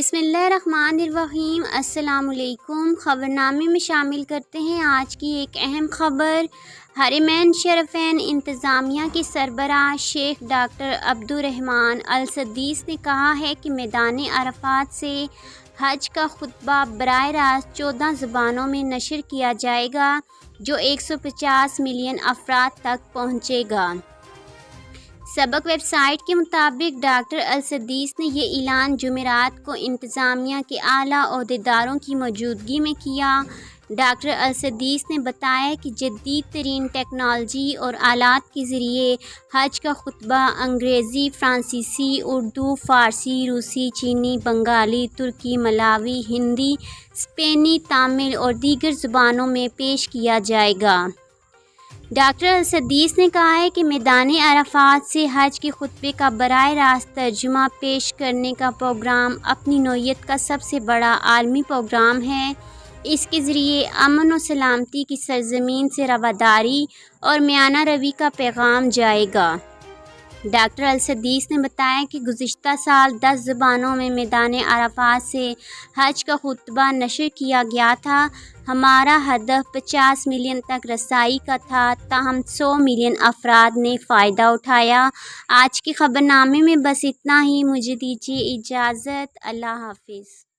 بسم اللہ الرحمن الرحیم۔ السلام علیکم۔ خبرنامے میں شامل کرتے ہیں آج کی ایک اہم خبر۔ حرمین شریفین انتظامیہ کے سربراہ شیخ ڈاکٹر عبدالرحمن السدیس نے کہا ہے کہ میدان عرفات سے حج کا خطبہ براہ راست 14 زبانوں میں نشر کیا جائے گا، جو 150 ملین افراد تک پہنچے گا۔ سبق ویب سائٹ کے مطابق ڈاکٹر السدیس نے یہ اعلان جمعرات کو انتظامیہ کے اعلیٰ عہدیداروں کی موجودگی میں کیا۔ ڈاکٹر السدیس نے بتایا کہ جدید ترین ٹیکنالوجی اور آلات کے ذریعے حج کا خطبہ انگریزی، فرانسیسی، اردو، فارسی، روسی، چینی، بنگالی، ترکی، ملاوی، ہندی، اسپینی، تامل اور دیگر زبانوں میں پیش کیا جائے گا۔ ڈاکٹر السدیس نے کہا ہے کہ میدان عرفات سے حج کے خطبے کا براہ راست ترجمہ پیش کرنے کا پروگرام اپنی نوعیت کا سب سے بڑا عالمی پروگرام ہے۔ اس کے ذریعے امن و سلامتی کی سرزمین سے رواداری اور میانہ روی کا پیغام جائے گا۔ ڈاکٹر السدیس نے بتایا کہ گزشتہ سال 10 زبانوں میں میدان عرفات سے حج کا خطبہ نشر کیا گیا تھا۔ ہمارا ہدف 50 ملین تک رسائی کا تھا، تاہم 100 ملین افراد نے فائدہ اٹھایا۔ آج کے خبرنامے میں بس اتنا ہی۔ مجھے دیجیے اجازت۔ اللہ حافظ۔